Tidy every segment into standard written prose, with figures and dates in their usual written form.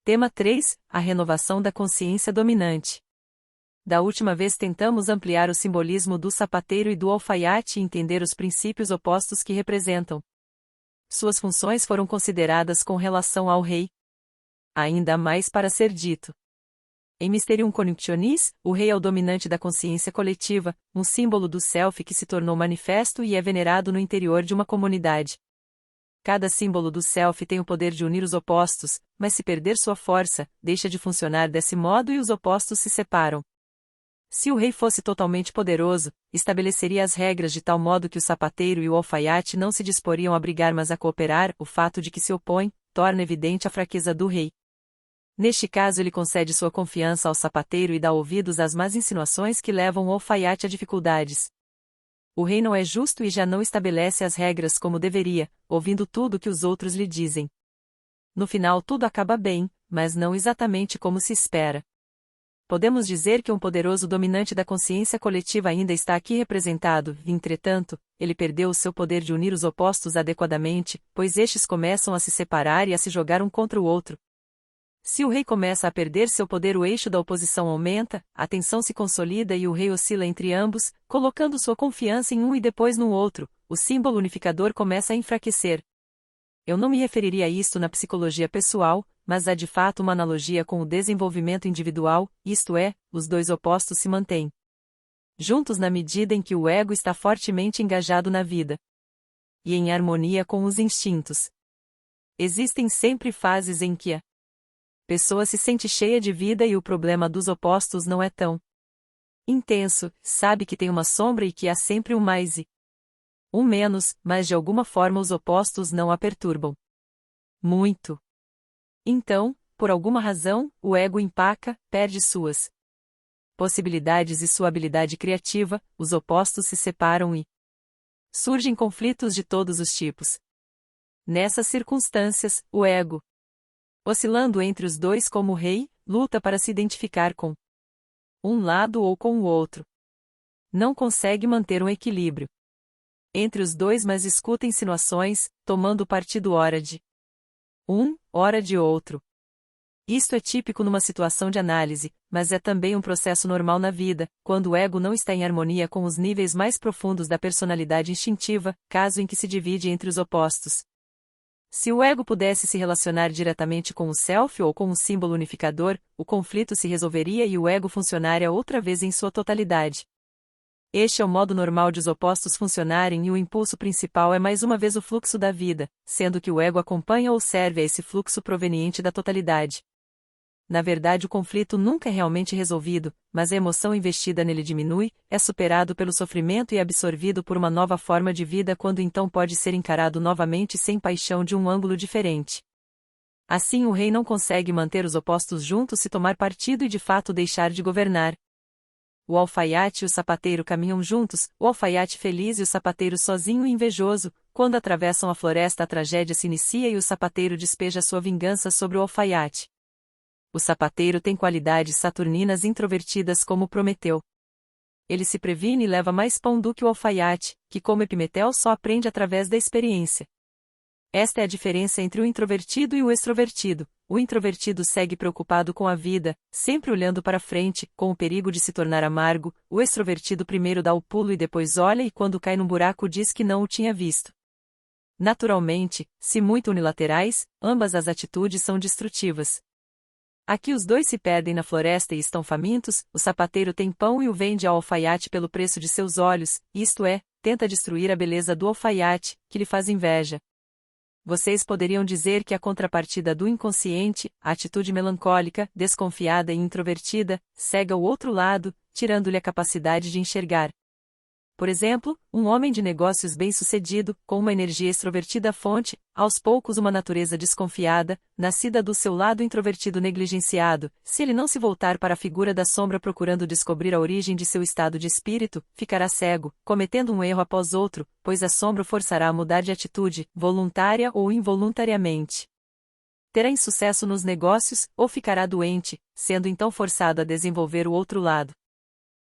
Tema 3. A renovação da consciência dominante. Da última vez tentamos ampliar o simbolismo do sapateiro e do alfaiate e entender os princípios opostos que representam. Suas funções foram consideradas com relação ao rei. Ainda há mais para ser dito. Em Mysterium Connectionis, o rei é o dominante da consciência coletiva, um símbolo do self que se tornou manifesto e é venerado no interior de uma comunidade. Cada símbolo do self tem o poder de unir os opostos, mas se perder sua força, deixa de funcionar desse modo e os opostos se separam. Se o rei fosse totalmente poderoso, estabeleceria as regras de tal modo que o sapateiro e o alfaiate não se disporiam a brigar mas a cooperar. O fato de que se opõem torna evidente a fraqueza do rei. Neste caso ele concede sua confiança ao sapateiro e dá ouvidos às más insinuações que levam o alfaiate a dificuldades. O rei não é justo e já não estabelece as regras como deveria, ouvindo tudo que os outros lhe dizem. No final tudo acaba bem, mas não exatamente como se espera. Podemos dizer que um poderoso dominante da consciência coletiva ainda está aqui representado, entretanto, ele perdeu o seu poder de unir os opostos adequadamente, pois estes começam a se separar e a se jogar um contra o outro. Se o rei começa a perder seu poder, o eixo da oposição aumenta, a tensão se consolida e o rei oscila entre ambos, colocando sua confiança em um e depois no outro. O símbolo unificador começa a enfraquecer. Eu não me referiria a isto na psicologia pessoal, mas há de fato uma analogia com o desenvolvimento individual, isto é, os dois opostos se mantêm juntos na medida em que o ego está fortemente engajado na vida e em harmonia com os instintos. Existem sempre fases em que a pessoa se sente cheia de vida e o problema dos opostos não é tão intenso, sabe que tem uma sombra e que há sempre um mais e um menos, mas de alguma forma os opostos não a perturbam muito. Então, por alguma razão, o ego empaca, perde suas possibilidades e sua habilidade criativa, os opostos se separam e surgem conflitos de todos os tipos. Nessas circunstâncias, o ego, oscilando entre os dois como rei, luta para se identificar com um lado ou com o outro. Não consegue manter um equilíbrio entre os dois, mas escuta insinuações, tomando partido ora de um, ora de outro. Isto é típico numa situação de análise, mas é também um processo normal na vida, quando o ego não está em harmonia com os níveis mais profundos da personalidade instintiva, caso em que se divide entre os opostos. Se o ego pudesse se relacionar diretamente com o self ou com um símbolo unificador, o conflito se resolveria e o ego funcionaria outra vez em sua totalidade. Este é o modo normal de os opostos funcionarem e o impulso principal é mais uma vez o fluxo da vida, sendo que o ego acompanha ou serve a esse fluxo proveniente da totalidade. Na verdade, o conflito nunca é realmente resolvido, mas a emoção investida nele diminui, é superado pelo sofrimento e absorvido por uma nova forma de vida quando então pode ser encarado novamente sem paixão de um ângulo diferente. Assim o rei não consegue manter os opostos juntos se tomar partido e de fato deixar de governar. O alfaiate e o sapateiro caminham juntos, o alfaiate feliz e o sapateiro sozinho e invejoso. Quando atravessam a floresta, a tragédia se inicia e o sapateiro despeja sua vingança sobre o alfaiate. O sapateiro tem qualidades saturninas introvertidas como Prometeu. Ele se previne e leva mais pão do que o alfaiate, que como Epimetel só aprende através da experiência. Esta é a diferença entre o introvertido e o extrovertido. O introvertido segue preocupado com a vida, sempre olhando para frente, com o perigo de se tornar amargo. O extrovertido primeiro dá o pulo e depois olha e quando cai num buraco diz que não o tinha visto. Naturalmente, se muito unilaterais, ambas as atitudes são destrutivas. Aqui os dois se perdem na floresta e estão famintos, o sapateiro tem pão e o vende ao alfaiate pelo preço de seus olhos, isto é, tenta destruir a beleza do alfaiate, que lhe faz inveja. Vocês poderiam dizer que a contrapartida do inconsciente, a atitude melancólica, desconfiada e introvertida, cega o outro lado, tirando-lhe a capacidade de enxergar. Por exemplo, um homem de negócios bem-sucedido, com uma energia extrovertida fonte, aos poucos uma natureza desconfiada, nascida do seu lado introvertido negligenciado, se ele não se voltar para a figura da sombra procurando descobrir a origem de seu estado de espírito, ficará cego, cometendo um erro após outro, pois a sombra o forçará a mudar de atitude, voluntária ou involuntariamente. Terá insucesso nos negócios, ou ficará doente, sendo então forçado a desenvolver o outro lado.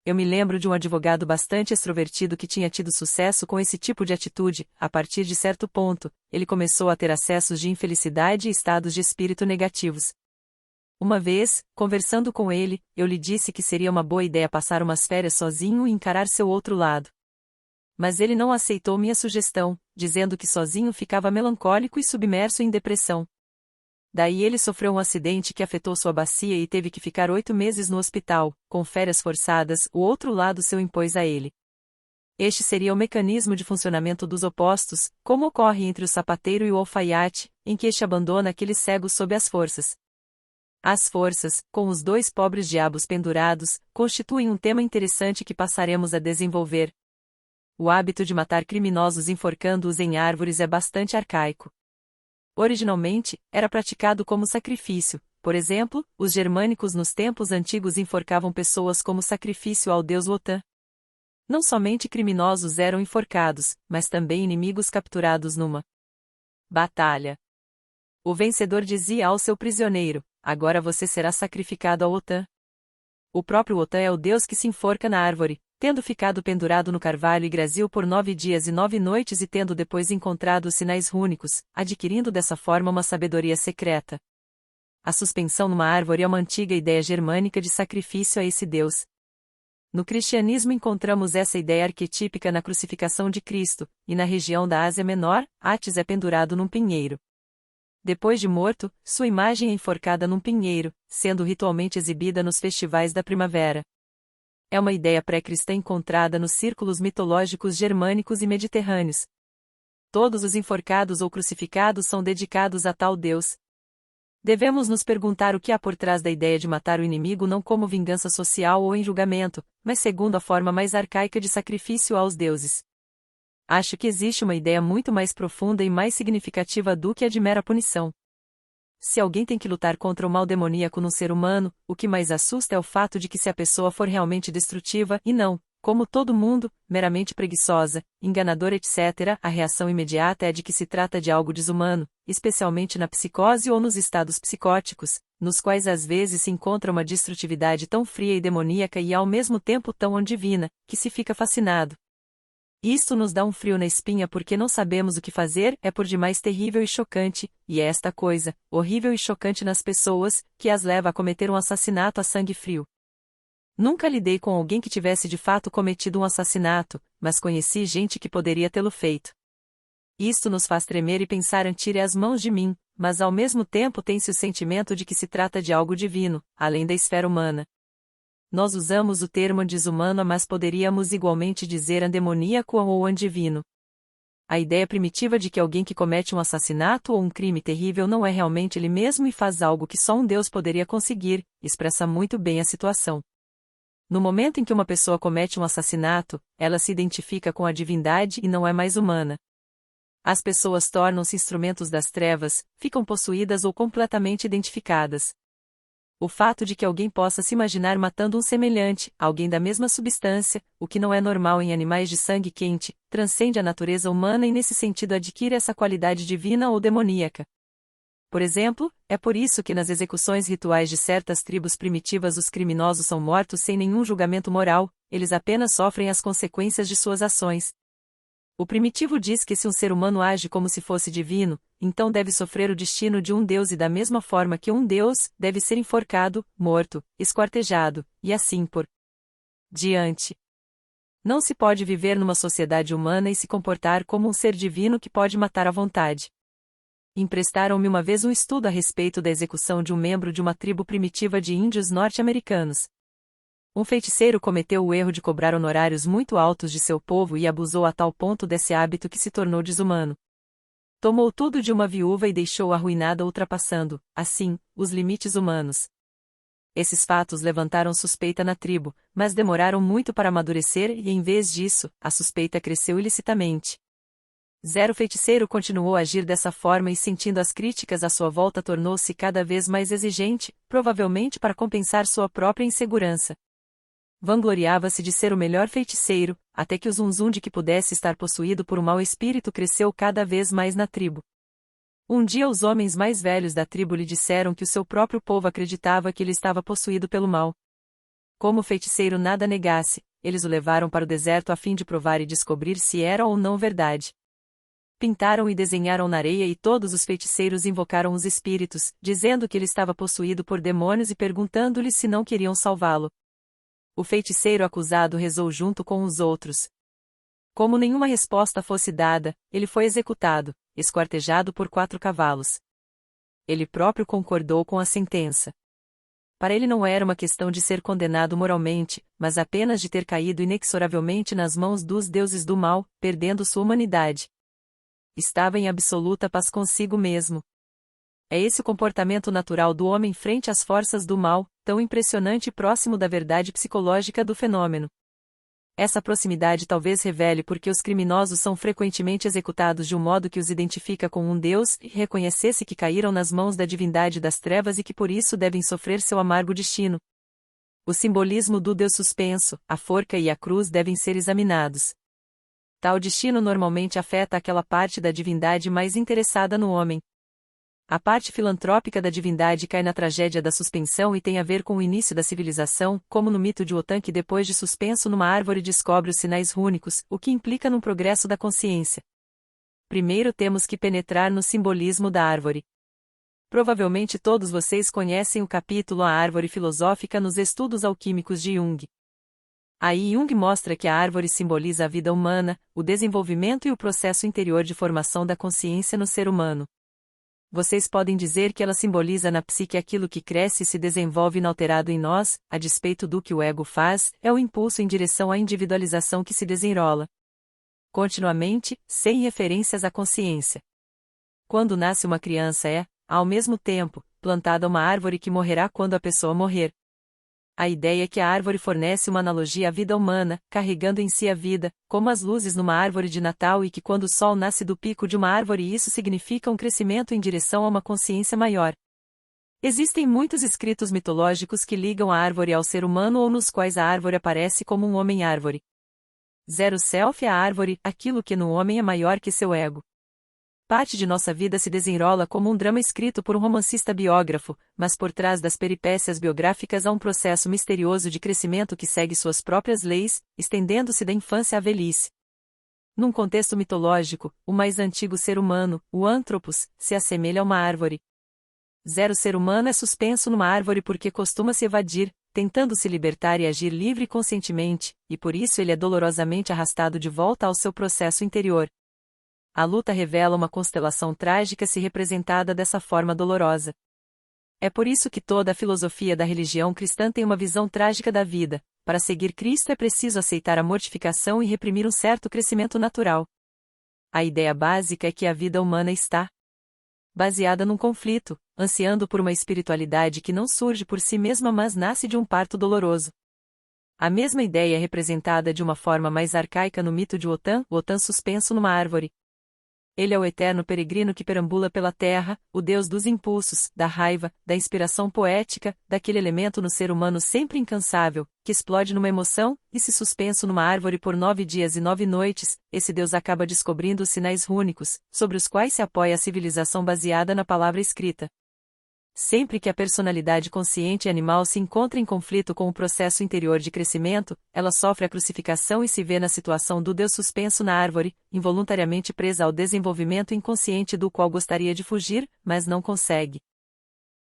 Eu me lembro de um advogado bastante extrovertido que tinha tido sucesso com esse tipo de atitude. A partir de certo ponto, ele começou a ter acessos de infelicidade e estados de espírito negativos. Uma vez, conversando com ele, eu lhe disse que seria uma boa ideia passar umas férias sozinho e encarar seu outro lado. Mas ele não aceitou minha sugestão, dizendo que sozinho ficava melancólico e submerso em depressão. Daí ele sofreu um acidente que afetou sua bacia e teve que ficar 8 meses no hospital, com férias forçadas, o outro lado seu impôs a ele. Este seria o mecanismo de funcionamento dos opostos, como ocorre entre o sapateiro e o alfaiate, em que este abandona aquele cego sob as forças. As forças, com os dois pobres diabos pendurados, constituem um tema interessante que passaremos a desenvolver. O hábito de matar criminosos enforcando-os em árvores é bastante arcaico. Originalmente, era praticado como sacrifício. Por exemplo, os germânicos nos tempos antigos enforcavam pessoas como sacrifício ao deus Wotan. Não somente criminosos eram enforcados, mas também inimigos capturados numa batalha. O vencedor dizia ao seu prisioneiro: agora você será sacrificado ao Wotan. O próprio Wotan é o deus que se enforca na árvore, tendo ficado pendurado no carvalho Yggdrasil por 9 dias e 9 noites e tendo depois encontrado os sinais rúnicos, adquirindo dessa forma uma sabedoria secreta. A suspensão numa árvore é uma antiga ideia germânica de sacrifício a esse deus. No cristianismo encontramos essa ideia arquetípica na crucificação de Cristo, e na região da Ásia Menor, Atis é pendurado num pinheiro. Depois de morto, sua imagem é enforcada num pinheiro, sendo ritualmente exibida nos festivais da primavera. É uma ideia pré-cristã encontrada nos círculos mitológicos germânicos e mediterrâneos. Todos os enforcados ou crucificados são dedicados a tal deus. Devemos nos perguntar o que há por trás da ideia de matar o inimigo não como vingança social ou em julgamento, mas segundo a forma mais arcaica de sacrifício aos deuses. Acho que existe uma ideia muito mais profunda e mais significativa do que a de mera punição. Se alguém tem que lutar contra o mal demoníaco num ser humano, o que mais assusta é o fato de que se a pessoa for realmente destrutiva, e não, como todo mundo, meramente preguiçosa, enganadora etc., a reação imediata é a de que se trata de algo desumano, especialmente na psicose ou nos estados psicóticos, nos quais às vezes se encontra uma destrutividade tão fria e demoníaca e ao mesmo tempo tão divina, que se fica fascinado. Isto nos dá um frio na espinha porque não sabemos o que fazer, é por demais terrível e chocante, e é esta coisa, horrível e chocante nas pessoas, que as leva a cometer um assassinato a sangue frio. Nunca lidei com alguém que tivesse de fato cometido um assassinato, mas conheci gente que poderia tê-lo feito. Isto nos faz tremer e pensar: tire as mãos de mim, mas ao mesmo tempo tem-se o sentimento de que se trata de algo divino, além da esfera humana. Nós usamos o termo desumano, mas poderíamos igualmente dizer demoníaco ou divino. A ideia primitiva de que alguém que comete um assassinato ou um crime terrível não é realmente ele mesmo e faz algo que só um Deus poderia conseguir, expressa muito bem a situação. No momento em que uma pessoa comete um assassinato, ela se identifica com a divindade e não é mais humana. As pessoas tornam-se instrumentos das trevas, ficam possuídas ou completamente identificadas. O fato de que alguém possa se imaginar matando um semelhante, alguém da mesma substância, o que não é normal em animais de sangue quente, transcende a natureza humana e nesse sentido adquire essa qualidade divina ou demoníaca. Por exemplo, é por isso que nas execuções rituais de certas tribos primitivas os criminosos são mortos sem nenhum julgamento moral, eles apenas sofrem as consequências de suas ações. O primitivo diz que se um ser humano age como se fosse divino, então deve sofrer o destino de um deus e da mesma forma que um deus, deve ser enforcado, morto, esquartejado, e assim por diante. Não se pode viver numa sociedade humana e se comportar como um ser divino que pode matar à vontade. Emprestaram-me uma vez um estudo a respeito da execução de um membro de uma tribo primitiva de índios norte-americanos. Um feiticeiro cometeu o erro de cobrar honorários muito altos de seu povo e abusou a tal ponto desse hábito que se tornou desumano. Tomou tudo de uma viúva e deixou-a arruinada ultrapassando, assim, os limites humanos. Esses fatos levantaram suspeita na tribo, mas demoraram muito para amadurecer e, em vez disso, a suspeita cresceu ilicitamente. O feiticeiro continuou a agir dessa forma e, sentindo as críticas à sua volta, tornou-se cada vez mais exigente, provavelmente para compensar sua própria insegurança. Vangloriava-se de ser o melhor feiticeiro, até que o zunzum de que pudesse estar possuído por um mau espírito cresceu cada vez mais na tribo. Um dia os homens mais velhos da tribo lhe disseram que o seu próprio povo acreditava que ele estava possuído pelo mal. Como o feiticeiro nada negasse, eles o levaram para o deserto a fim de provar e descobrir se era ou não verdade. pintaram e desenharam na areia e todos os feiticeiros invocaram os espíritos, dizendo que ele estava possuído por demônios e perguntando-lhe se não queriam salvá-lo. O feiticeiro acusado rezou junto com os outros. Como nenhuma resposta fosse dada, ele foi executado, esquartejado por 4 cavalos. Ele próprio concordou com a sentença. Para ele não era uma questão de ser condenado moralmente, mas apenas de ter caído inexoravelmente nas mãos dos deuses do mal, perdendo sua humanidade. Estava em absoluta paz consigo mesmo. É esse o comportamento natural do homem frente às forças do mal, tão impressionante e próximo da verdade psicológica do fenômeno. Essa proximidade talvez revele porque os criminosos são frequentemente executados de um modo que os identifica com um Deus e reconhecesse que caíram nas mãos da divindade das trevas e que por isso devem sofrer seu amargo destino. O simbolismo do Deus suspenso, a forca e a cruz devem ser examinados. Tal destino normalmente afeta aquela parte da divindade mais interessada no homem. A parte filantrópica da divindade cai na tragédia da suspensão e tem a ver com o início da civilização, como no mito de Wotan que depois de suspenso numa árvore descobre os sinais rúnicos, o que implica num progresso da consciência. Primeiro temos que penetrar no simbolismo da árvore. Provavelmente todos vocês conhecem o capítulo A Árvore Filosófica nos Estudos Alquímicos de Jung. Aí Jung mostra que a árvore simboliza a vida humana, o desenvolvimento e o processo interior de formação da consciência no ser humano. Vocês podem dizer que ela simboliza na psique aquilo que cresce e se desenvolve inalterado em nós, a despeito do que o ego faz, é o impulso em direção à individualização que se desenrola continuamente, sem referências à consciência. Quando nasce uma criança ao mesmo tempo, plantada uma árvore que morrerá quando a pessoa morrer. A ideia é que a árvore fornece uma analogia à vida humana, carregando em si a vida, como as luzes numa árvore de Natal e que quando o sol nasce do pico de uma árvore isso significa um crescimento em direção a uma consciência maior. Existem muitos escritos mitológicos que ligam a árvore ao ser humano ou nos quais a árvore aparece como um homem-árvore. Zero self é a árvore, aquilo que no homem é maior que seu ego. Parte de nossa vida se desenrola como um drama escrito por um romancista biógrafo, mas por trás das peripécias biográficas há um processo misterioso de crescimento que segue suas próprias leis, estendendo-se da infância à velhice. Num contexto mitológico, o mais antigo ser humano, o Anthropos, se assemelha a uma árvore. Zero ser humano é suspenso numa árvore porque costuma se evadir, tentando se libertar e agir livre e conscientemente, e por isso ele é dolorosamente arrastado de volta ao seu processo interior. A luta revela uma constelação trágica se representada dessa forma dolorosa. É por isso que toda a filosofia da religião cristã tem uma visão trágica da vida. Para seguir Cristo é preciso aceitar a mortificação e reprimir um certo crescimento natural. A ideia básica é que a vida humana está baseada num conflito, ansiando por uma espiritualidade que não surge por si mesma mas nasce de um parto doloroso. A mesma ideia é representada de uma forma mais arcaica no mito de Wotan, Wotan suspenso numa árvore. Ele é o eterno peregrino que perambula pela terra, o deus dos impulsos, da raiva, da inspiração poética, daquele elemento no ser humano sempre incansável, que explode numa emoção, e se suspenso numa árvore por 9 dias e 9 noites, esse deus acaba descobrindo os sinais rúnicos, sobre os quais se apoia a civilização baseada na palavra escrita. Sempre que a personalidade consciente animal se encontra em conflito com o processo interior de crescimento, ela sofre a crucificação e se vê na situação do Deus suspenso na árvore, involuntariamente presa ao desenvolvimento inconsciente do qual gostaria de fugir, mas não consegue.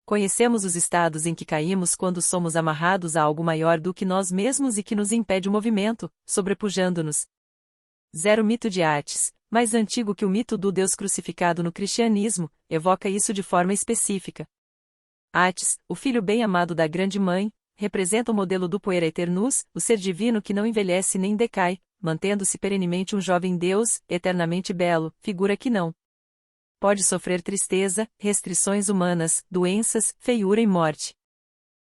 Conhecemos os estados em que caímos quando somos amarrados a algo maior do que nós mesmos e que nos impede o movimento, sobrepujando-nos. Zero mito de Hades, mais antigo que o mito do Deus crucificado no cristianismo, evoca isso de forma específica. Hades, o filho bem-amado da grande mãe, representa o modelo do Puera Eternus, o ser divino que não envelhece nem decai, mantendo-se perenemente um jovem Deus, eternamente belo, figura que não pode sofrer tristeza, restrições humanas, doenças, feiura e morte.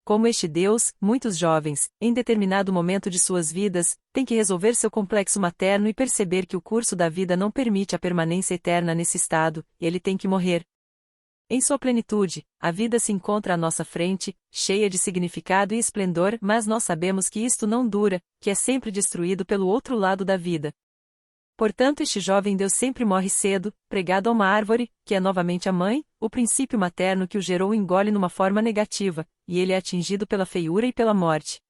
Como este Deus, muitos jovens, em determinado momento de suas vidas, têm que resolver seu complexo materno e perceber que o curso da vida não permite a permanência eterna nesse estado, e ele tem que morrer. Em sua plenitude, a vida se encontra à nossa frente, cheia de significado e esplendor, mas nós sabemos que isto não dura, que é sempre destruído pelo outro lado da vida. Portanto, este jovem Deus sempre morre cedo, pregado a uma árvore, que é novamente a mãe, o princípio materno que o gerou engole numa forma negativa, e ele é atingido pela feiura e pela morte.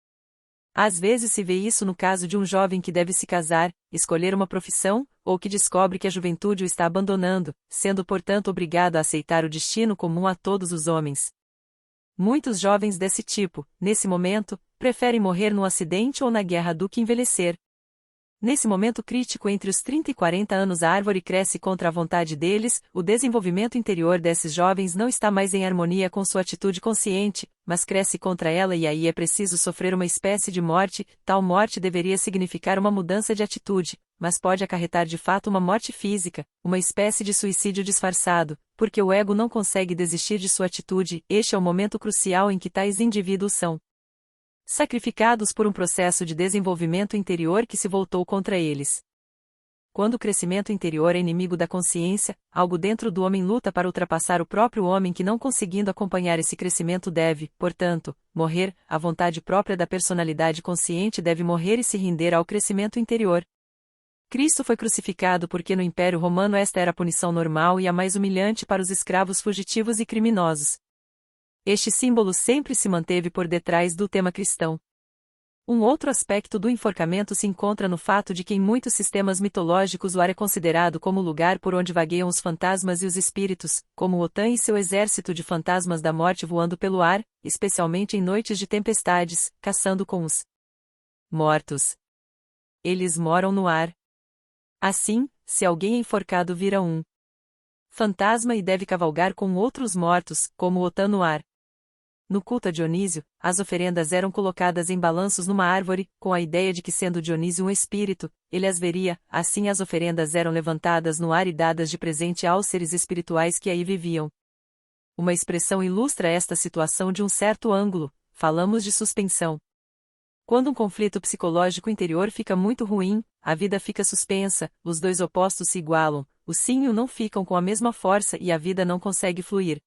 Às vezes se vê isso no caso de um jovem que deve se casar, escolher uma profissão, ou que descobre que a juventude o está abandonando, sendo portanto obrigado a aceitar o destino comum a todos os homens. Muitos jovens desse tipo, nesse momento, preferem morrer num acidente ou na guerra do que envelhecer. Nesse momento crítico entre os 30 e 40 anos a árvore cresce contra a vontade deles, o desenvolvimento interior desses jovens não está mais em harmonia com sua atitude consciente, mas cresce contra ela e aí é preciso sofrer uma espécie de morte. Tal morte deveria significar uma mudança de atitude, mas pode acarretar de fato uma morte física, uma espécie de suicídio disfarçado, porque o ego não consegue desistir de sua atitude. Este é o momento crucial em que tais indivíduos são sacrificados por um processo de desenvolvimento interior que se voltou contra eles. Quando o crescimento interior é inimigo da consciência, algo dentro do homem luta para ultrapassar o próprio homem que, não conseguindo acompanhar esse crescimento, deve, portanto, morrer. A vontade própria da personalidade consciente deve morrer e se render ao crescimento interior. Cristo foi crucificado porque no Império Romano esta era a punição normal e a mais humilhante para os escravos fugitivos e criminosos. Este símbolo sempre se manteve por detrás do tema cristão. Um outro aspecto do enforcamento se encontra no fato de que em muitos sistemas mitológicos o ar é considerado como o lugar por onde vagueiam os fantasmas e os espíritos, como Otã e seu exército de fantasmas da morte voando pelo ar, especialmente em noites de tempestades, caçando com os mortos. Eles moram no ar. Assim, se alguém é enforcado vira um fantasma e deve cavalgar com outros mortos, como Otã no ar. No culto a Dionísio, as oferendas eram colocadas em balanços numa árvore, com a ideia de que, sendo Dionísio um espírito, ele as veria. Assim as oferendas eram levantadas no ar e dadas de presente aos seres espirituais que aí viviam. Uma expressão ilustra esta situação de um certo ângulo: falamos de suspensão. Quando um conflito psicológico interior fica muito ruim, a vida fica suspensa, os dois opostos se igualam, o sim e o não ficam com a mesma força e a vida não consegue fluir.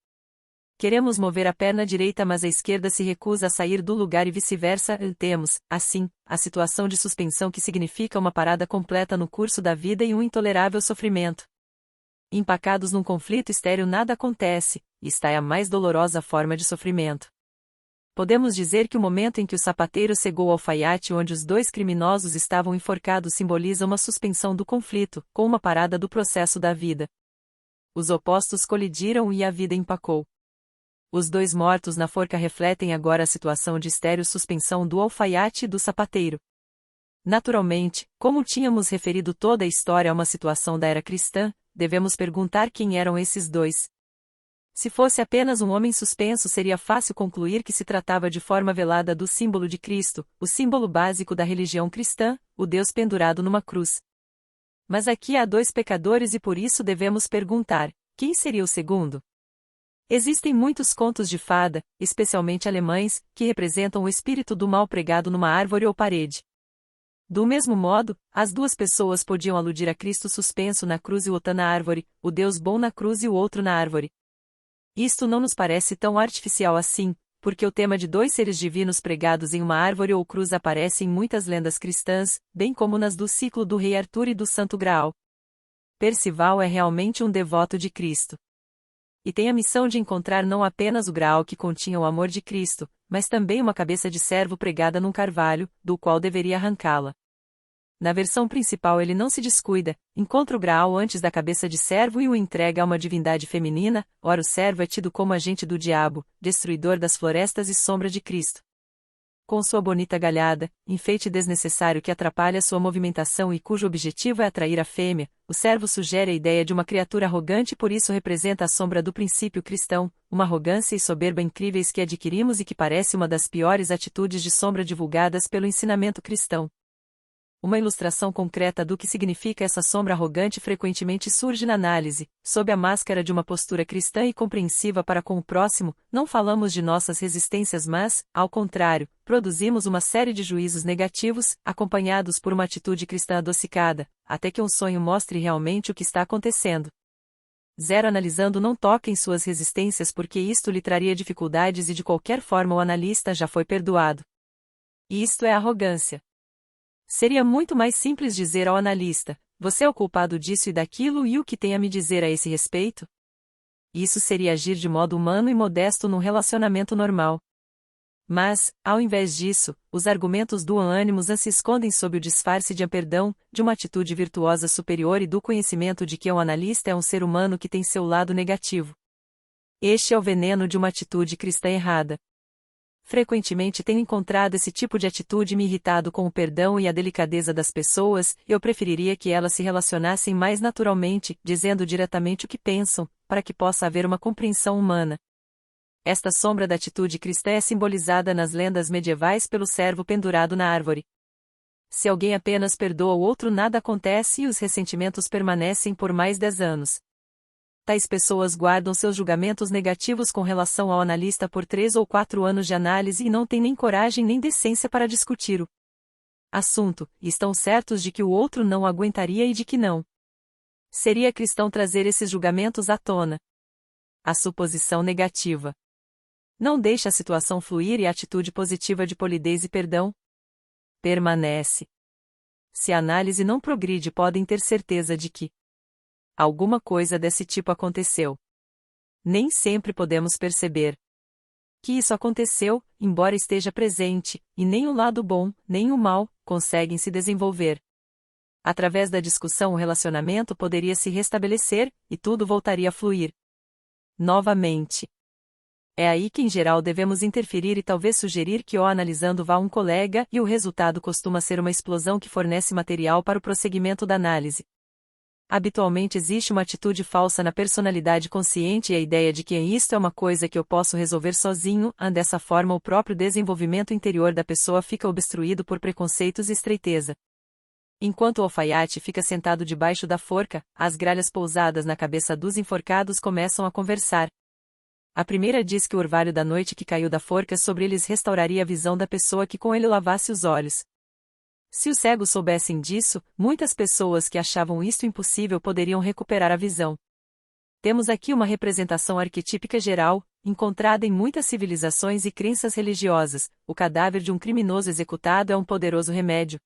Queremos mover a perna direita, mas a esquerda se recusa a sair do lugar e vice-versa. Temos, assim, a situação de suspensão, que significa uma parada completa no curso da vida e um intolerável sofrimento. Empacados num conflito estéril nada acontece, e esta é a mais dolorosa forma de sofrimento. Podemos dizer que o momento em que o sapateiro cegou o alfaiate onde os dois criminosos estavam enforcados simboliza uma suspensão do conflito, com uma parada do processo da vida. Os opostos colidiram e a vida empacou. Os dois mortos na forca refletem agora a situação de estéril suspensão do alfaiate e do sapateiro. Naturalmente, como tínhamos referido toda a história a uma situação da era cristã, devemos perguntar quem eram esses dois. Se fosse apenas um homem suspenso, seria fácil concluir que se tratava de forma velada do símbolo de Cristo, o símbolo básico da religião cristã, o Deus pendurado numa cruz. Mas aqui há dois pecadores e por isso devemos perguntar: quem seria o segundo? Existem muitos contos de fada, especialmente alemães, que representam o espírito do mal pregado numa árvore ou parede. Do mesmo modo, as duas pessoas podiam aludir a Cristo suspenso na cruz e o Otã na árvore, o Deus bom na cruz e o outro na árvore. Isto não nos parece tão artificial assim, porque o tema de dois seres divinos pregados em uma árvore ou cruz aparece em muitas lendas cristãs, bem como nas do ciclo do Rei Arthur e do Santo Graal. Percival é realmente um devoto de Cristo. E tem a missão de encontrar não apenas o graal que continha o amor de Cristo, mas também uma cabeça de servo pregada num carvalho, do qual deveria arrancá-la. Na versão principal ele não se descuida, encontra o graal antes da cabeça de servo e o entrega a uma divindade feminina. Ora, o servo é tido como agente do diabo, destruidor das florestas e sombra de Cristo. Com sua bonita galhada, enfeite desnecessário que atrapalha sua movimentação e cujo objetivo é atrair a fêmea, o servo sugere a ideia de uma criatura arrogante e por isso representa a sombra do princípio cristão, uma arrogância e soberba incríveis que adquirimos e que parece uma das piores atitudes de sombra divulgadas pelo ensinamento cristão. Uma ilustração concreta do que significa essa sombra arrogante frequentemente surge na análise, sob a máscara de uma postura cristã e compreensiva para com o próximo. Não falamos de nossas resistências, mas, ao contrário, produzimos uma série de juízos negativos, acompanhados por uma atitude cristã adocicada, até que um sonho mostre realmente o que está acontecendo. Analisando não toque em suas resistências porque isto lhe traria dificuldades e de qualquer forma o analista já foi perdoado. Isto é arrogância. Seria muito mais simples dizer ao analista: você é o culpado disso e daquilo e o que tem a me dizer a esse respeito? Isso seria agir de modo humano e modesto num relacionamento normal. Mas, ao invés disso, os argumentos do ânimos se escondem sob o disfarce de perdão, de uma atitude virtuosa superior e do conhecimento de que o analista é um ser humano que tem seu lado negativo. Este é o veneno de uma atitude cristã errada. Frequentemente tenho encontrado esse tipo de atitude me irritado com o perdão e a delicadeza das pessoas, e eu preferiria que elas se relacionassem mais naturalmente, dizendo diretamente o que pensam, para que possa haver uma compreensão humana. Esta sombra da atitude cristã é simbolizada nas lendas medievais pelo servo pendurado na árvore. Se alguém apenas perdoa o outro, nada acontece e os ressentimentos permanecem por mais 10 anos. Tais pessoas guardam seus julgamentos negativos com relação ao analista por 3 ou 4 anos de análise e não têm nem coragem nem decência para discutir o assunto, e estão certos de que o outro não aguentaria e de que não seria cristão trazer esses julgamentos à tona. A suposição negativa não deixa a situação fluir e a atitude positiva de polidez e perdão permanece. Se a análise não progride, podem ter certeza de que alguma coisa desse tipo aconteceu. Nem sempre podemos perceber que isso aconteceu, embora esteja presente, e nem o lado bom, nem o mal, conseguem se desenvolver. Através da discussão, o relacionamento poderia se restabelecer, e tudo voltaria a fluir novamente. É aí que em geral devemos interferir e talvez sugerir que analisando vá um colega, e o resultado costuma ser uma explosão que fornece material para o prosseguimento da análise. Habitualmente existe uma atitude falsa na personalidade consciente e a ideia de que isto é uma coisa que eu posso resolver sozinho, dessa forma o próprio desenvolvimento interior da pessoa fica obstruído por preconceitos e estreiteza. Enquanto o alfaiate fica sentado debaixo da forca, as gralhas pousadas na cabeça dos enforcados começam a conversar. A primeira diz que o orvalho da noite que caiu da forca sobre eles restauraria a visão da pessoa que com ele lavasse os olhos. Se os cegos soubessem disso, muitas pessoas que achavam isto impossível poderiam recuperar a visão. Temos aqui uma representação arquetípica geral, encontrada em muitas civilizações e crenças religiosas: o cadáver de um criminoso executado é um poderoso remédio.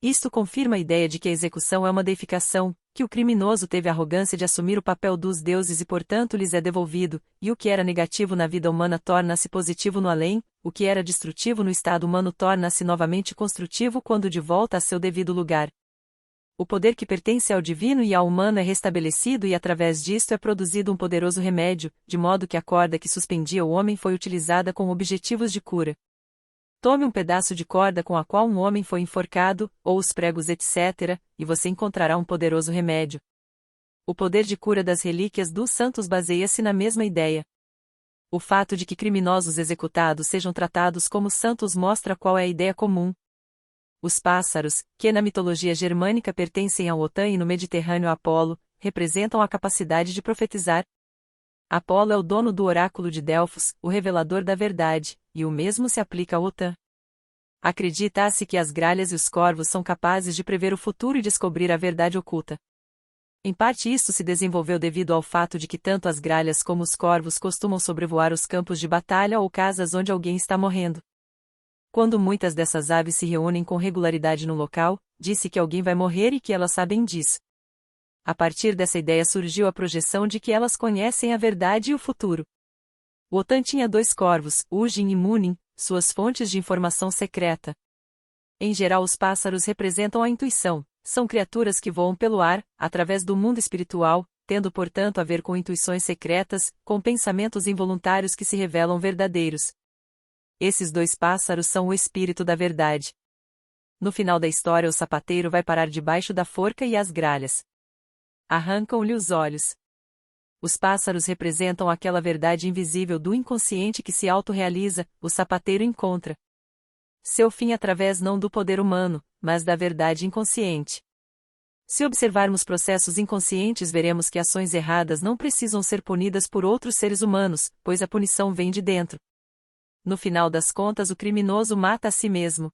Isto confirma a ideia de que a execução é uma deificação, que o criminoso teve a arrogância de assumir o papel dos deuses e portanto lhes é devolvido, e o que era negativo na vida humana torna-se positivo no além, o que era destrutivo no estado humano torna-se novamente construtivo quando de volta a seu devido lugar. O poder que pertence ao divino e ao humano é restabelecido e através disto é produzido um poderoso remédio, de modo que a corda que suspendia o homem foi utilizada com objetivos de cura. Tome um pedaço de corda com a qual um homem foi enforcado, ou os pregos etc., e você encontrará um poderoso remédio. O poder de cura das relíquias dos santos baseia-se na mesma ideia. O fato de que criminosos executados sejam tratados como santos mostra qual é a ideia comum. Os pássaros, que na mitologia germânica pertencem ao Otã e no Mediterrâneo a Apolo, representam a capacidade de profetizar. Apolo é o dono do oráculo de Delfos, o revelador da verdade, e o mesmo se aplica ao Otã. Acredita-se que as gralhas e os corvos são capazes de prever o futuro e descobrir a verdade oculta. Em parte isto se desenvolveu devido ao fato de que tanto as gralhas como os corvos costumam sobrevoar os campos de batalha ou casas onde alguém está morrendo. Quando muitas dessas aves se reúnem com regularidade no local, disse que alguém vai morrer e que elas sabem disso. A partir dessa ideia surgiu a projeção de que elas conhecem a verdade e o futuro. O Otã tinha 2 corvos, Ugin e Munin, suas fontes de informação secreta. Em geral, os pássaros representam a intuição, são criaturas que voam pelo ar, através do mundo espiritual, tendo portanto a ver com intuições secretas, com pensamentos involuntários que se revelam verdadeiros. Esses 2 pássaros são o espírito da verdade. No final da história, o sapateiro vai parar debaixo da forca e as gralhas arrancam-lhe os olhos. Os pássaros representam aquela verdade invisível do inconsciente que se autorrealiza, o sapateiro encontra seu fim através não do poder humano, mas da verdade inconsciente. Se observarmos processos inconscientes, veremos que ações erradas não precisam ser punidas por outros seres humanos, pois a punição vem de dentro. No final das contas, o criminoso mata a si mesmo.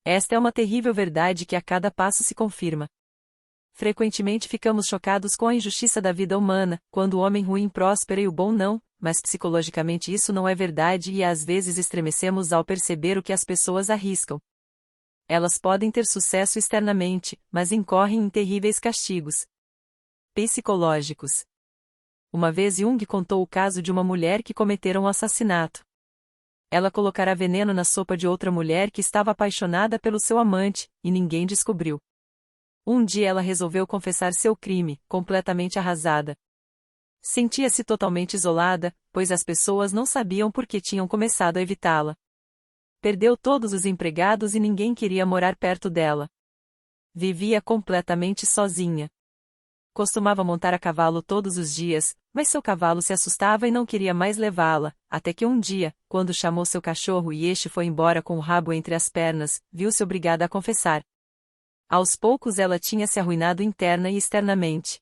Esta é uma terrível verdade que a cada passo se confirma. Frequentemente ficamos chocados com a injustiça da vida humana, quando o homem ruim prospera e o bom não, mas psicologicamente isso não é verdade e às vezes estremecemos ao perceber o que as pessoas arriscam. Elas podem ter sucesso externamente, mas incorrem em terríveis castigos psicológicos. Uma vez Jung contou o caso de uma mulher que cometera um assassinato. Ela colocará veneno na sopa de outra mulher que estava apaixonada pelo seu amante, e ninguém descobriu. Um dia ela resolveu confessar seu crime, completamente arrasada. Sentia-se totalmente isolada, pois as pessoas não sabiam por que tinham começado a evitá-la. Perdeu todos os empregados e ninguém queria morar perto dela. Vivia completamente sozinha. Costumava montar a cavalo todos os dias, mas seu cavalo se assustava e não queria mais levá-la, até que um dia, quando chamou seu cachorro e este foi embora com o rabo entre as pernas, viu-se obrigada a confessar. Aos poucos ela tinha se arruinado interna e externamente.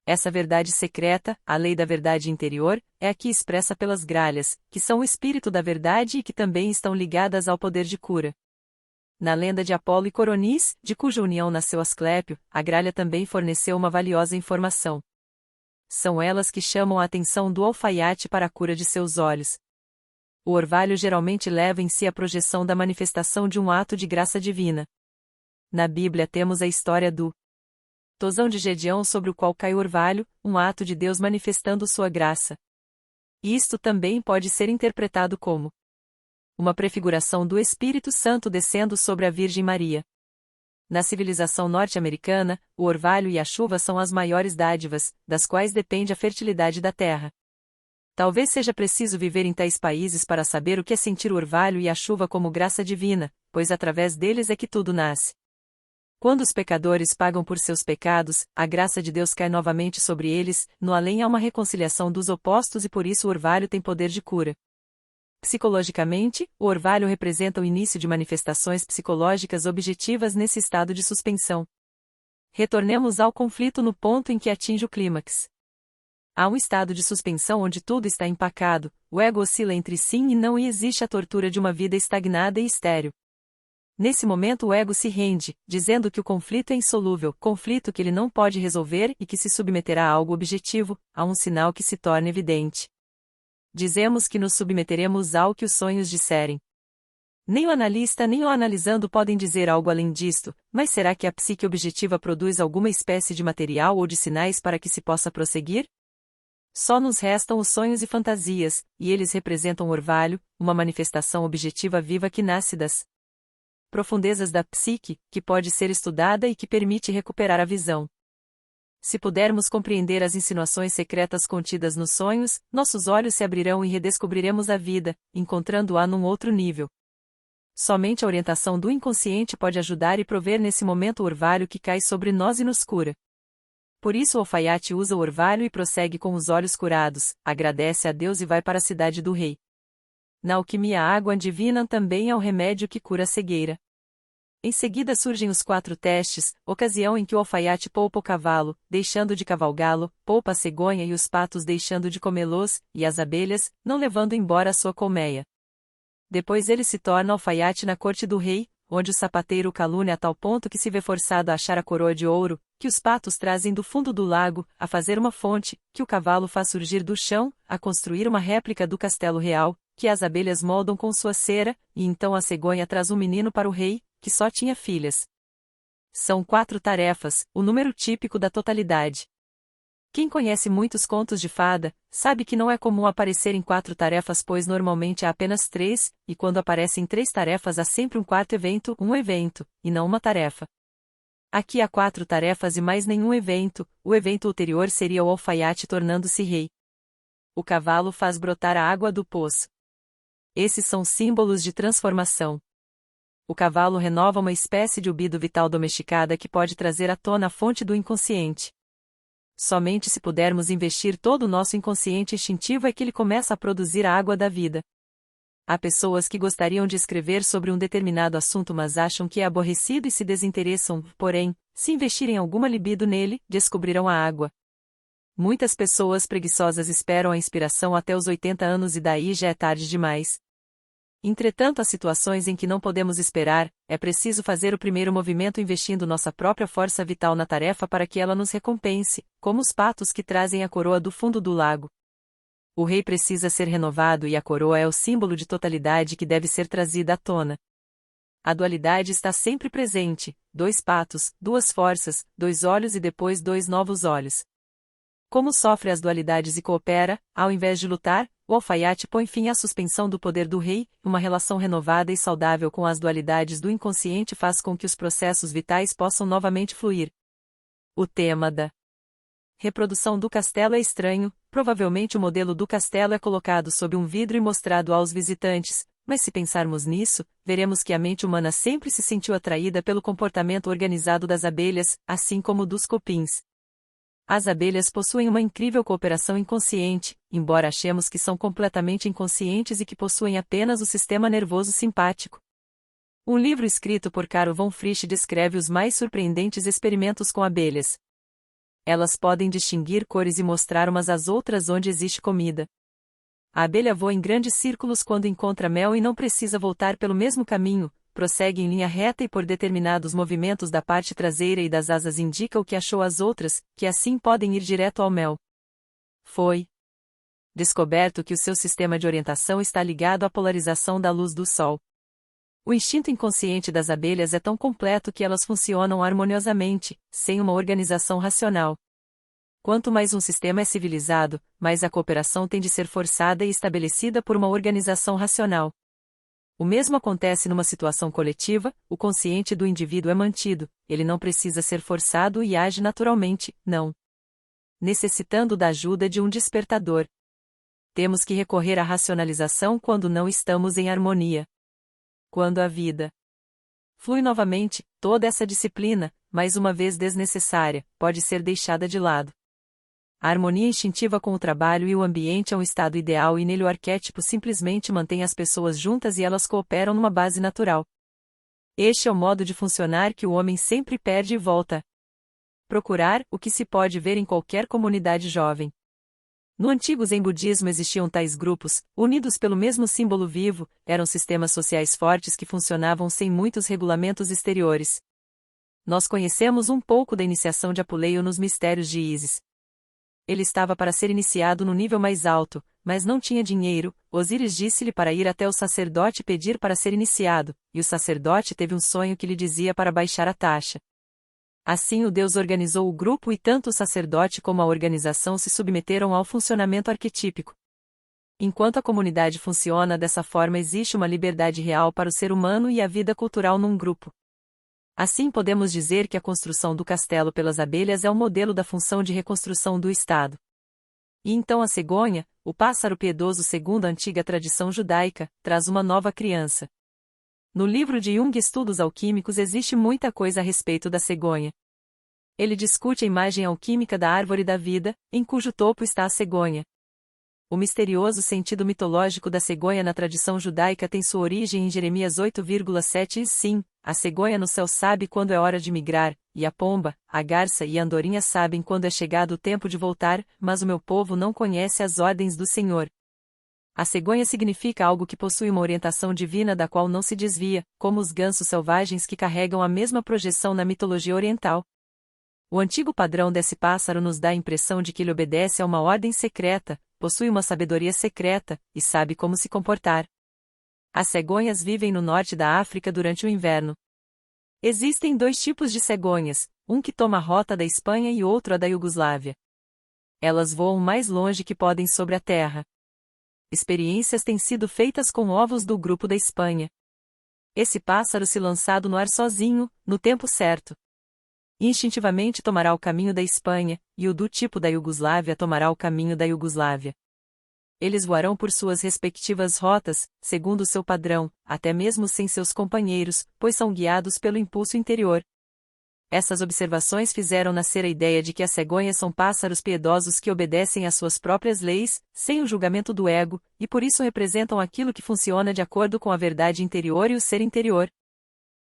Essa verdade secreta, a lei da verdade interior, é aqui expressa pelas gralhas, que são o espírito da verdade e que também estão ligadas ao poder de cura. Na lenda de Apolo e Coronis, de cuja união nasceu Asclépio, a gralha também forneceu uma valiosa informação. São elas que chamam a atenção do alfaiate para a cura de seus olhos. O orvalho geralmente leva em si a projeção da manifestação de um ato de graça divina. Na Bíblia temos a história do tozão de Gedeão sobre o qual cai o orvalho, um ato de Deus manifestando sua graça. Isto também pode ser interpretado como uma prefiguração do Espírito Santo descendo sobre a Virgem Maria. Na civilização norte-americana, o orvalho e a chuva são as maiores dádivas, das quais depende a fertilidade da terra. Talvez seja preciso viver em tais países para saber o que é sentir o orvalho e a chuva como graça divina, pois através deles é que tudo nasce. Quando os pecadores pagam por seus pecados, a graça de Deus cai novamente sobre eles, no além há uma reconciliação dos opostos e por isso o orvalho tem poder de cura. Psicologicamente, o orvalho representa o início de manifestações psicológicas objetivas nesse estado de suspensão. Retornemos ao conflito no ponto em que atinge o clímax. Há um estado de suspensão onde tudo está empacado, o ego oscila entre sim e não e existe a tortura de uma vida estagnada e estéril. Nesse momento o ego se rende, dizendo que o conflito é insolúvel, conflito que ele não pode resolver e que se submeterá a algo objetivo, a um sinal que se torna evidente. Dizemos que nos submeteremos ao que os sonhos disserem. Nem o analista nem o analisando podem dizer algo além disto, mas será que a psique objetiva produz alguma espécie de material ou de sinais para que se possa prosseguir? Só nos restam os sonhos e fantasias, e eles representam o orvalho, uma manifestação objetiva viva que nasce das profundezas da psique, que pode ser estudada e que permite recuperar a visão. Se pudermos compreender as insinuações secretas contidas nos sonhos, nossos olhos se abrirão e redescobriremos a vida, encontrando-a num outro nível. Somente a orientação do inconsciente pode ajudar e prover nesse momento o orvalho que cai sobre nós e nos cura. Por isso o alfaiate usa o orvalho e prossegue com os olhos curados, agradece a Deus e vai para a cidade do rei. Na alquimia a água divina também é o remédio que cura a cegueira. Em seguida surgem os 4 testes, ocasião em que o alfaiate poupa o cavalo, deixando de cavalgá-lo, poupa a cegonha e os patos deixando de comê-los, e as abelhas, não levando embora a sua colmeia. Depois ele se torna alfaiate na corte do rei, onde o sapateiro o calúnia a tal ponto que se vê forçado a achar a coroa de ouro, que os patos trazem do fundo do lago, a fazer uma fonte, que o cavalo faz surgir do chão, a construir uma réplica do castelo real, que as abelhas moldam com sua cera, e então a cegonha traz um menino para o rei, que só tinha filhas. São 4 tarefas, o número típico da totalidade. Quem conhece muitos contos de fada, sabe que não é comum aparecerem 4 tarefas pois normalmente há apenas 3, e quando aparecem 3 tarefas há sempre um quarto evento, um evento, e não uma tarefa. Aqui há 4 tarefas e mais nenhum evento, o evento ulterior seria o alfaiate tornando-se rei. O cavalo faz brotar a água do poço. Esses são símbolos de transformação. O cavalo renova uma espécie de ubido vital domesticada que pode trazer à tona a fonte do inconsciente. Somente se pudermos investir todo o nosso inconsciente instintivo é que ele começa a produzir a água da vida. Há pessoas que gostariam de escrever sobre um determinado assunto mas acham que é aborrecido e se desinteressam, porém, se investirem alguma libido nele, descobrirão a água. Muitas pessoas preguiçosas esperam a inspiração até os 80 anos e daí já é tarde demais. Entretanto, há situações em que não podemos esperar, é preciso fazer o primeiro movimento investindo nossa própria força vital na tarefa para que ela nos recompense, como os patos que trazem a coroa do fundo do lago. O rei precisa ser renovado e a coroa é o símbolo de totalidade que deve ser trazida à tona. A dualidade está sempre presente, 2 patos, 2 forças, 2 olhos e depois 2 novos olhos. Como sofre as dualidades e coopera, ao invés de lutar, O alfaiate põe fim à suspensão do poder do rei, uma relação renovada e saudável com as dualidades do inconsciente faz com que os processos vitais possam novamente fluir. O tema da reprodução do castelo é estranho, provavelmente o modelo do castelo é colocado sob um vidro e mostrado aos visitantes, mas se pensarmos nisso, veremos que a mente humana sempre se sentiu atraída pelo comportamento organizado das abelhas, assim como dos cupins. As abelhas possuem uma incrível cooperação inconsciente, embora achemos que são completamente inconscientes e que possuem apenas o sistema nervoso simpático. Um livro escrito por Carl von Frisch descreve os mais surpreendentes experimentos com abelhas. Elas podem distinguir cores e mostrar umas às outras onde existe comida. A abelha voa em grandes círculos quando encontra mel e não precisa voltar pelo mesmo caminho, prossegue em linha reta e por determinados movimentos da parte traseira e das asas indica o que achou às outras, que assim podem ir direto ao mel. Foi descoberto que o seu sistema de orientação está ligado à polarização da luz do Sol. O instinto inconsciente das abelhas é tão completo que elas funcionam harmoniosamente, sem uma organização racional. Quanto mais um sistema é civilizado, mais a cooperação tem de ser forçada e estabelecida por uma organização racional. O mesmo acontece numa situação coletiva, o consciente do indivíduo é mantido, ele não precisa ser forçado e age naturalmente, não necessitando da ajuda de um despertador. Temos que recorrer à racionalização quando não estamos em harmonia. Quando a vida flui novamente, toda essa disciplina, mais uma vez desnecessária, pode ser deixada de lado. A harmonia instintiva com o trabalho e o ambiente é um estado ideal e nele o arquétipo simplesmente mantém as pessoas juntas e elas cooperam numa base natural. Este é o modo de funcionar que o homem sempre perde e volta. Procurar, o que se pode ver em qualquer comunidade jovem. No antigo Zen budismo existiam tais grupos, unidos pelo mesmo símbolo vivo, eram sistemas sociais fortes que funcionavam sem muitos regulamentos exteriores. Nós conhecemos um pouco da iniciação de Apuleio nos mistérios de Ísis. Ele estava para ser iniciado no nível mais alto, mas não tinha dinheiro. Osíris disse-lhe para ir até o sacerdote pedir para ser iniciado, e o sacerdote teve um sonho que lhe dizia para baixar a taxa. Assim o Deus organizou o grupo e tanto o sacerdote como a organização se submeteram ao funcionamento arquetípico. Enquanto a comunidade funciona dessa forma, existe uma liberdade real para o ser humano e a vida cultural num grupo. Assim podemos dizer que a construção do castelo pelas abelhas é o modelo da função de reconstrução do Estado. E então a cegonha, o pássaro piedoso segundo a antiga tradição judaica, traz uma nova criança. No livro de Jung Estudos Alquímicos existe muita coisa a respeito da cegonha. Ele discute a imagem alquímica da árvore da vida, em cujo topo está a cegonha. O misterioso sentido mitológico da cegonha na tradição judaica tem sua origem em Jeremias 8,7 e sim, a cegonha no céu sabe quando é hora de migrar, e a pomba, a garça e a andorinha sabem quando é chegado o tempo de voltar, mas o meu povo não conhece as ordens do Senhor. A cegonha significa algo que possui uma orientação divina da qual não se desvia, como os gansos selvagens que carregam a mesma projeção na mitologia oriental. O antigo padrão desse pássaro nos dá a impressão de que ele obedece a uma ordem secreta, possui uma sabedoria secreta, e sabe como se comportar. As cegonhas vivem no norte da África durante o inverno. Existem dois tipos de cegonhas, um que toma a rota da Espanha e outro a da Iugoslávia. Elas voam mais longe que podem sobre a terra. Experiências têm sido feitas com ovos do grupo da Espanha. Esse pássaro se lançado no ar sozinho, no tempo certo. Instintivamente tomará o caminho da Espanha, e o do tipo da Iugoslávia tomará o caminho da Iugoslávia. Eles voarão por suas respectivas rotas, segundo o seu padrão, até mesmo sem seus companheiros, pois são guiados pelo impulso interior. Essas observações fizeram nascer a ideia de que as cegonhas são pássaros piedosos que obedecem às suas próprias leis, sem o julgamento do ego, e por isso representam aquilo que funciona de acordo com a verdade interior e o ser interior.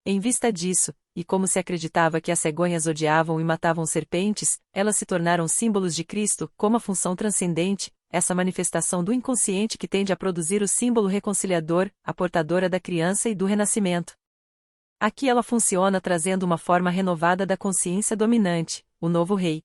Em vista disso, e como se acreditava que as cegonhas odiavam e matavam serpentes, elas se tornaram símbolos de Cristo, como a função transcendente, essa manifestação do inconsciente que tende a produzir o símbolo reconciliador, a portadora da criança e do renascimento. Aqui ela funciona trazendo uma forma renovada da consciência dominante, o novo rei.